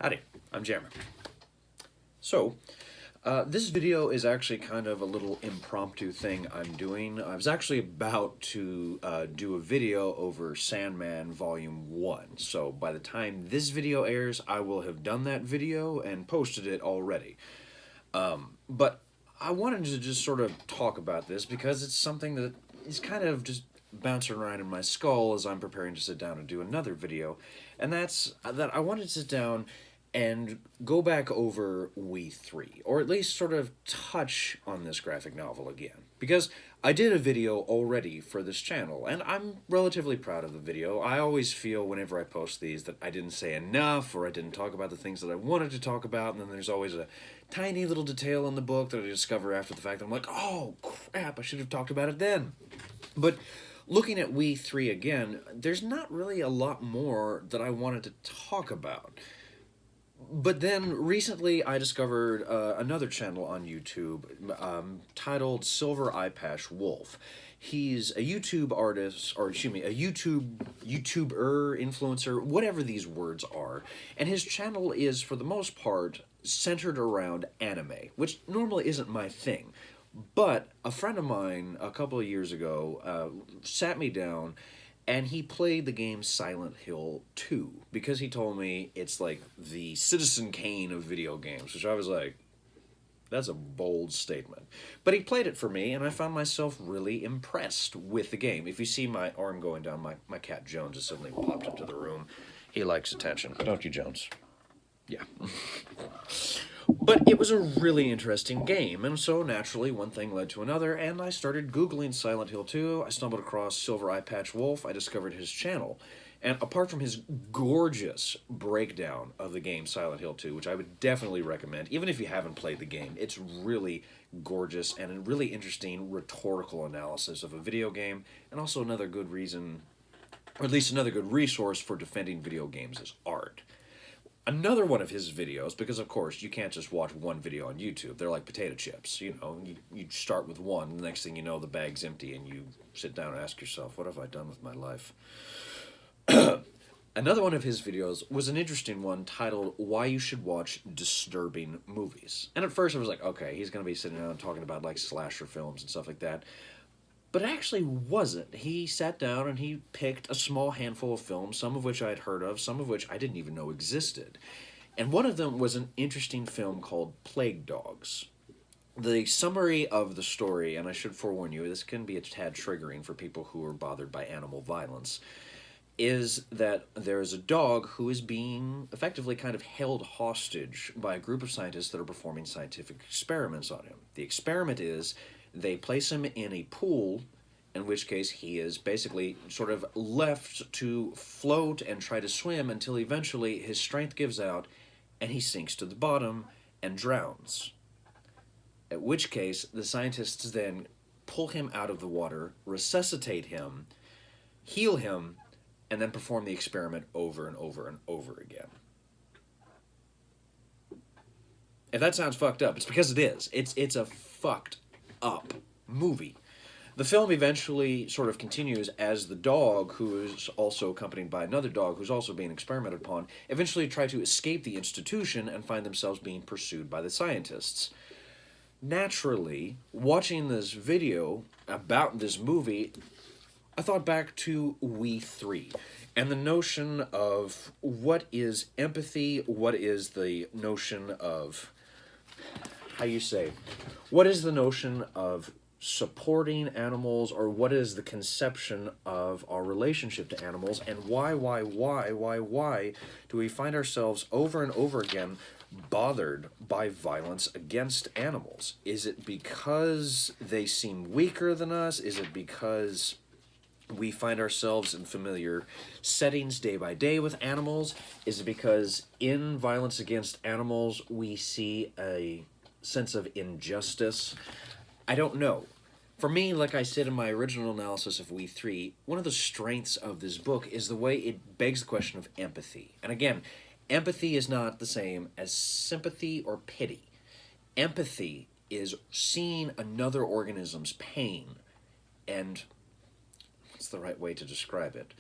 Howdy, I'm Jeremy. So, this video is actually kind of a little impromptu thing I'm doing. I was actually about to do a video over Sandman Volume 1. So by the time this video airs, I will have done that video and posted it already. But I wanted to just sort of talk about this because it's something that is kind of just bouncing around in my skull as I'm preparing to sit down and do another video. And that's that I wanted to sit down and go back over We3, or at least sort of touch on this graphic novel again. Because I did a video already for this channel, and I'm relatively proud of the video. I always feel whenever I post these that I didn't say enough, or I didn't talk about the things that I wanted to talk about, and then there's always a tiny little detail in the book that I discover after the fact that I'm like, oh crap, I should have talked about it then. But looking at We3 again, there's not really a lot more that I wanted to talk about. But then recently I discovered another channel on YouTube titled Silver Eye Patch Wolf. He's a YouTube artist, or excuse me, a YouTuber, influencer, whatever these words are. And his channel is, for the most part, centered around anime, which normally isn't my thing. But a friend of mine a couple of years ago sat me down and he played the game Silent Hill 2 because he told me it's like the Citizen Kane of video games, which I was like, that's a bold statement. But he played it for me, and I found myself really impressed with the game. If you see my arm going down, my cat Jones has suddenly popped into the room. He likes attention. Don't you, Jones? Yeah. But it was a really interesting game, and so naturally one thing led to another, and I started Googling Silent Hill 2. I stumbled across Silver Eye Patch Wolf. I discovered his channel. And apart from his gorgeous breakdown of the game Silent Hill 2, which I would definitely recommend, even if you haven't played the game, it's really gorgeous and a really interesting rhetorical analysis of a video game, and also another good reason, or at least another good resource for defending video games as art. Another one of his videos, because of course you can't just watch one video on YouTube. They're like potato chips, you know. You start with one, the next thing you know the bag's empty, and you sit down and ask yourself, what have I done with my life? Another one of his videos was an interesting one titled Why You Should Watch Disturbing Movies. And at first I was like, okay, he's going to be sitting down and talking about like slasher films and stuff like that. But it actually wasn't. He sat down and he picked a small handful of films, some of which I had heard of, some of which I didn't even know existed. And one of them was an interesting film called Plague Dogs. The summary of the story, and I should forewarn you, this can be a tad triggering for people who are bothered by animal violence, is that there is a dog who is being effectively kind of held hostage by a group of scientists that are performing scientific experiments on him. The experiment is they place him in a pool, in which case he is basically sort of left to float and try to swim until eventually his strength gives out and he sinks to the bottom and drowns. At which case the scientists then pull him out of the water, resuscitate him, heal him, and then perform the experiment over and over and over again. If that sounds fucked up, it's because it is. It's a fucked up movie. The film eventually sort of continues as the dog, who is also accompanied by another dog who's also being experimented upon, eventually try to escape the institution and find themselves being pursued by the scientists. Naturally, watching this video about this movie, I thought back to We3 and the notion of what is empathy, what is the notion of, what is the notion of supporting animals, or what is the conception of our relationship to animals, and why do we find ourselves over and over again bothered by violence against animals? Is it because they seem weaker than us? Is it because we find ourselves in familiar settings day by day with animals? Is it because in violence against animals we see a sense of injustice? I don't know. For me, like I said in my original analysis of We3, one of the strengths of this book is the way it begs the question of empathy. And again, empathy is not the same as sympathy or pity. Empathy is seeing another organism's pain and what's the right way to describe it?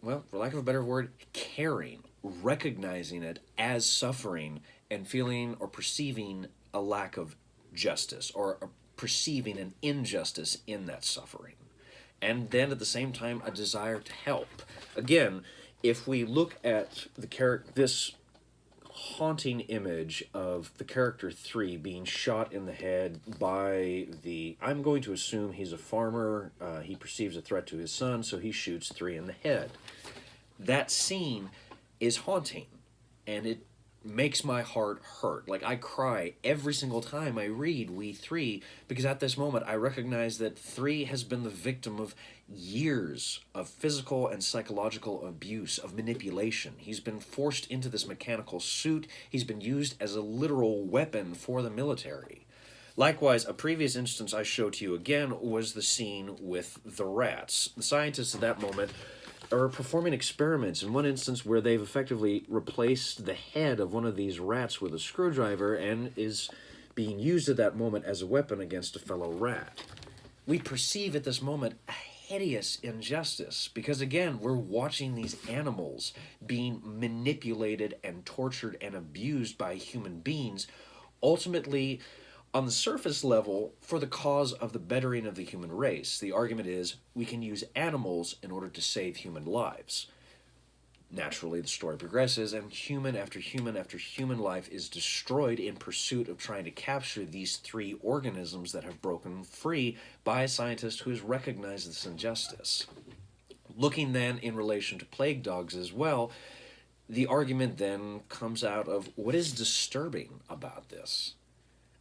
Well, for lack of a better word, caring recognizing it as suffering and feeling or perceiving a lack of justice or perceiving an injustice in that suffering. And then at the same time, a desire to help. Again, if we look at this haunting image of the character 3 being shot in the head by I'm going to assume he's a farmer, he perceives a threat to his son, so he shoots 3 in the head. That scene is haunting, and it makes my heart hurt. Like, I cry every single time I read We3, because at this moment I recognize that 3 has been the victim of years of physical and psychological abuse, of manipulation. He's been forced into this mechanical suit. He's been used as a literal weapon for the military. Likewise, a previous instance I showed to you again was the scene with the rats. The scientists at that moment are performing experiments, in one instance where they've effectively replaced the head of one of these rats with a screwdriver and is being used at that moment as a weapon against a fellow rat. We perceive at this moment a hideous injustice because, again, we're watching these animals being manipulated and tortured and abused by human beings, ultimately on the surface level, for the cause of the bettering of the human race. The argument is we can use animals in order to save human lives. Naturally, the story progresses, and human after human after human life is destroyed in pursuit of trying to capture these 3 organisms that have broken free by a scientist who has recognized this injustice. Looking then in relation to plague dogs as well, the argument then comes out of what is disturbing about this.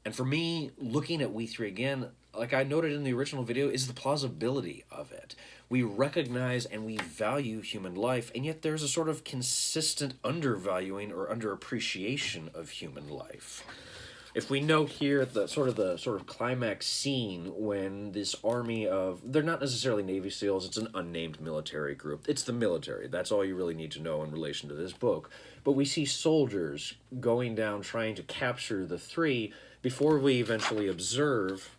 And for me, looking at We3 again, like I noted in the original video, is the plausibility of it. We recognize and we value human life, and yet there's a sort of consistent undervaluing or underappreciation of human life. If we note here the sort of climax scene when this army of, they're not necessarily Navy SEALs, it's an unnamed military group. It's the military. That's all you really need to know in relation to this book. But we see soldiers going down trying to capture the 3 before we eventually observe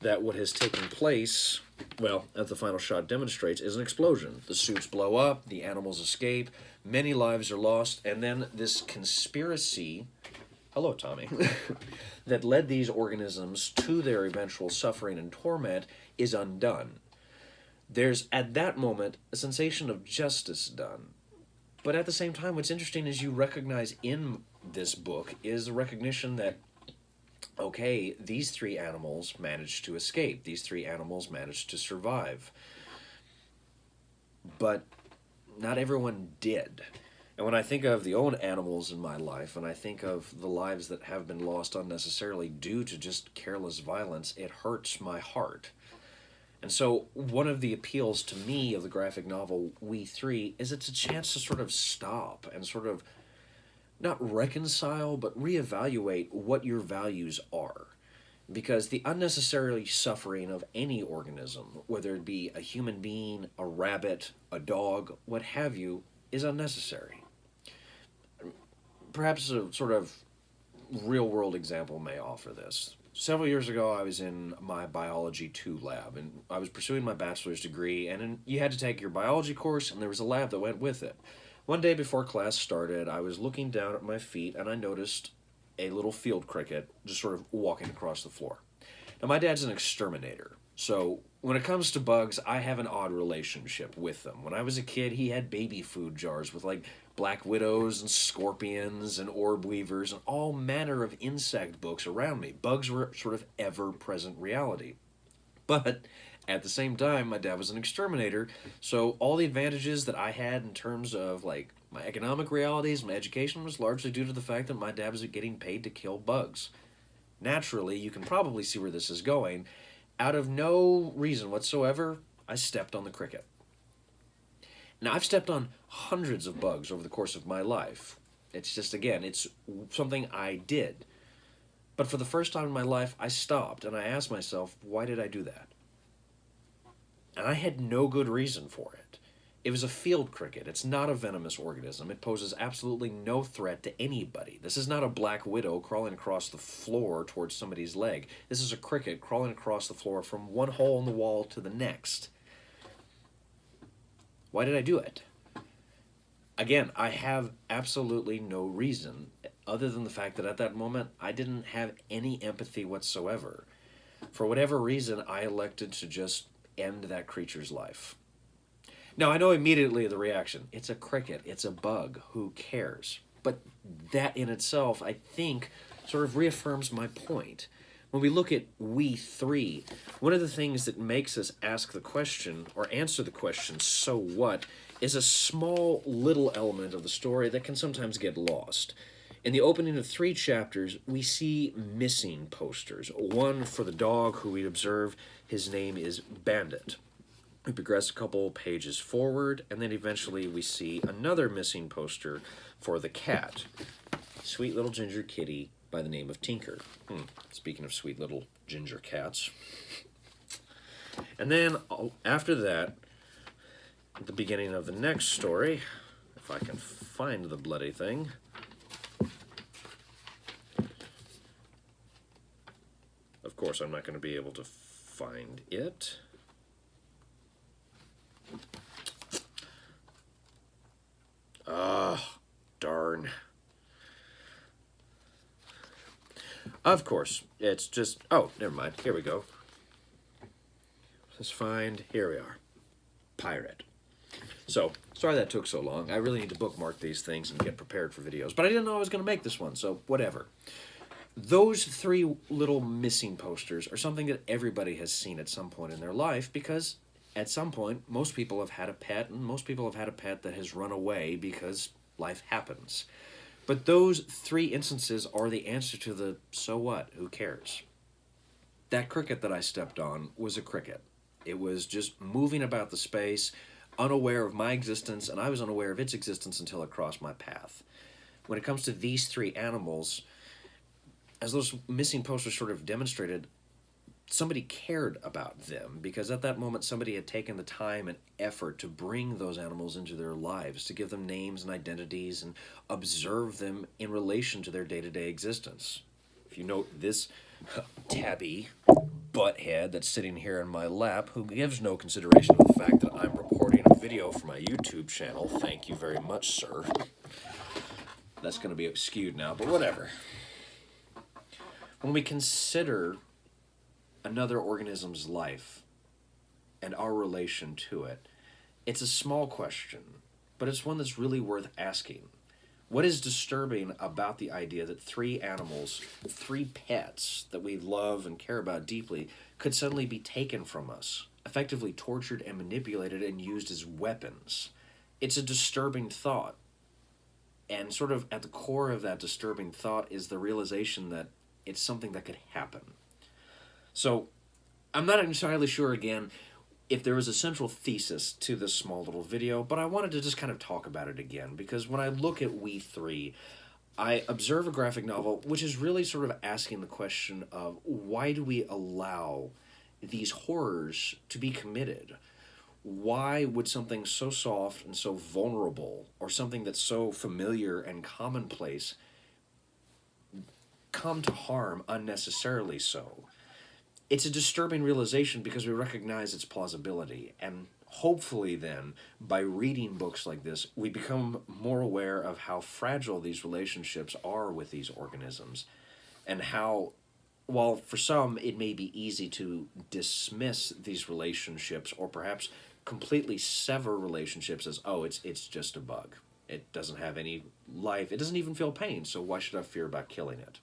that what has taken place, well, as the final shot demonstrates, is an explosion. The suits blow up, the animals escape, many lives are lost, and then this conspiracy, hello Tommy, that led these organisms to their eventual suffering and torment is undone. There's, at that moment, a sensation of justice done. But at the same time, what's interesting is you recognize in this book is the recognition that, okay, these 3 animals managed to escape. These 3 animals managed to survive. But not everyone did. And when I think of the own animals in my life, and I think of the lives that have been lost unnecessarily due to just careless violence, it hurts my heart. And so one of the appeals to me of the graphic novel We3 is it's a chance to sort of stop and sort of not reconcile, but reevaluate what your values are. Because the unnecessary suffering of any organism, whether it be a human being, a rabbit, a dog, what have you, is unnecessary. Perhaps a sort of real-world example may offer this. Several years ago, I was in my Biology 2 lab, and I was pursuing my bachelor's degree, and you had to take your biology course, and there was a lab that went with it. One day before class started, I was looking down at my feet and I noticed a little field cricket just sort of walking across the floor. Now, my dad's an exterminator, so when it comes to bugs, I have an odd relationship with them. When I was a kid, he had baby food jars with like black widows and scorpions and orb weavers and all manner of insect books around me. Bugs were sort of ever-present reality. But at the same time, my dad was an exterminator, so all the advantages that I had in terms of like my economic realities, my education, was largely due to the fact that my dad was getting paid to kill bugs. Naturally, you can probably see where this is going. Out of no reason whatsoever, I stepped on the cricket. Now, I've stepped on hundreds of bugs over the course of my life. It's just, again, it's something I did. But for the first time in my life, I stopped and I asked myself, why did I do that? And I had no good reason for it. It was a field cricket. It's not a venomous organism. It poses absolutely no threat to anybody. This is not a black widow crawling across the floor towards somebody's leg. This is a cricket crawling across the floor from one hole in the wall to the next. Why did I do it? Again, I have absolutely no reason other than the fact that at that moment I didn't have any empathy whatsoever. For whatever reason, I elected to just end that creature's life. Now, I know immediately the reaction. It's a cricket. It's a bug. Who cares? But that in itself, I think, sort of reaffirms my point. When we look at We3, one of the things that makes us ask the question or answer the question, so what, is a small little element of the story that can sometimes get lost. In the opening of 3 chapters, we see missing posters. One for the dog, who we observe his name is Bandit. We progress a couple pages forward, and then eventually we see another missing poster for the cat. Sweet little ginger kitty by the name of Tinker. Speaking of sweet little ginger cats. And then after that, at the beginning of the next story, if I can find the bloody thing. Of course, I'm not going to be able to find it. Darn. Of course, it's just, oh, never mind. Here we go. Let's find, here we are. Pirate. So, sorry that took so long. I really need to bookmark these things and get prepared for videos. But I didn't know I was going to make this one, so whatever. Those 3 little missing posters are something that everybody has seen at some point in their life, because at some point, most people have had a pet, and most people have had a pet that has run away because life happens. But those 3 instances are the answer to the so what, who cares? That cricket that I stepped on was a cricket. It was just moving about the space, unaware of my existence, and I was unaware of its existence until it crossed my path. When it comes to these 3 animals, as those missing posters sort of demonstrated, somebody cared about them, because at that moment somebody had taken the time and effort to bring those animals into their lives, to give them names and identities and observe them in relation to their day-to-day existence. If you note this tabby butthead that's sitting here in my lap, who gives no consideration to the fact that I'm recording a video for my YouTube channel, thank you very much, sir. That's going to be skewed now, but whatever. When we consider another organism's life and our relation to it, it's a small question, but it's one that's really worth asking. What is disturbing about the idea that 3 animals, 3 pets that we love and care about deeply, could suddenly be taken from us, effectively tortured and manipulated and used as weapons? It's a disturbing thought. And sort of at the core of that disturbing thought is the realization that it's something that could happen. So, I'm not entirely sure, again, if there was a central thesis to this small little video, but I wanted to just kind of talk about it again, because when I look at We3, I observe a graphic novel which is really sort of asking the question of, why do we allow these horrors to be committed? Why would something so soft and so vulnerable, or something that's so familiar and commonplace, come to harm unnecessarily so? It's a disturbing realization because we recognize its plausibility, and hopefully then, by reading books like this, we become more aware of how fragile these relationships are with these organisms, and how, while for some it may be easy to dismiss these relationships, or perhaps completely sever relationships as, oh, it's just a bug. It doesn't have any life. It doesn't even feel pain, so why should I fear about killing it?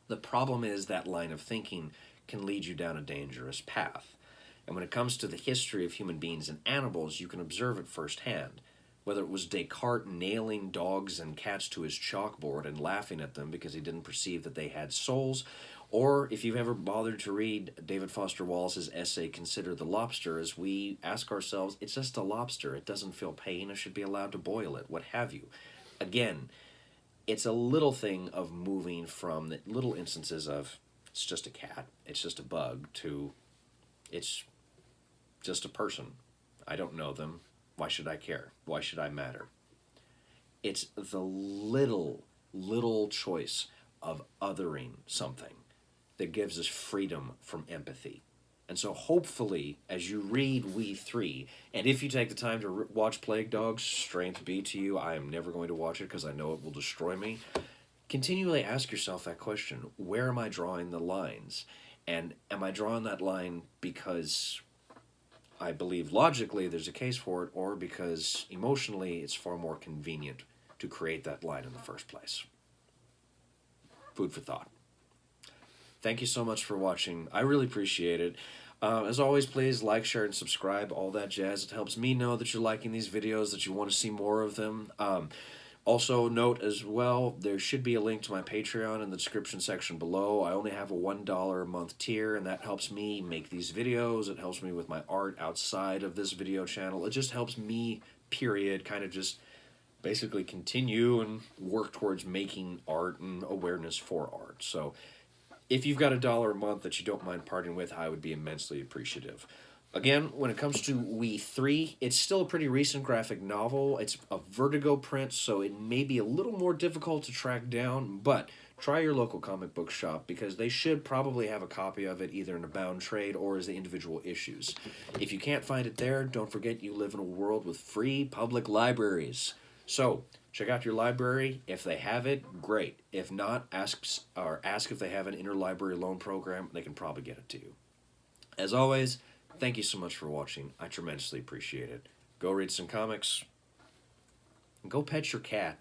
The problem is that line of thinking can lead you down a dangerous path. And when it comes to the history of human beings and animals, you can observe it firsthand. Whether it was Descartes nailing dogs and cats to his chalkboard and laughing at them because he didn't perceive that they had souls, or if you've ever bothered to read David Foster Wallace's essay, Consider the Lobster, as we ask ourselves, it's just a lobster, it doesn't feel pain, I should be allowed to boil it, what have you. Again, it's a little thing of moving from the little instances of, it's just a cat, it's just a bug, to it's just a person. I don't know them. Why should I care? Why should I matter? It's the little choice of othering something that gives us freedom from empathy. And so hopefully, as you read We3, and if you take the time to watch Plague Dogs, strength be to you. I am never going to watch it because I know it will destroy me. Continually ask yourself that question: where am I drawing the lines? And am I drawing that line because I believe logically there's a case for it, or because emotionally it's far more convenient to create that line in the first place? Food for thought. Thank you so much for watching. I really appreciate it. As always, please like, share, and subscribe, all that jazz. It helps me know that you're liking these videos, that you want to see more of them. Also, note as well, there should be a link to my Patreon in the description section below. I only have a $1 a month tier, and that helps me make these videos. It helps me with my art outside of this video channel. It just helps me, period, kind of just basically continue and work towards making art and awareness for art. So if you've got $1 a month that you don't mind parting with, I would be immensely appreciative. Again, when it comes to We3, it's still a pretty recent graphic novel. It's a Vertigo print, so it may be a little more difficult to track down, but try your local comic book shop because they should probably have a copy of it either in a bound trade or as the individual issues. If you can't find it there, don't forget you live in a world with free public libraries. So, check out your library. If they have it, great. If not, ask if they have an interlibrary loan program. They can probably get it to you. As always, thank you so much for watching. I tremendously appreciate it. Go read some comics. Go pet your cat.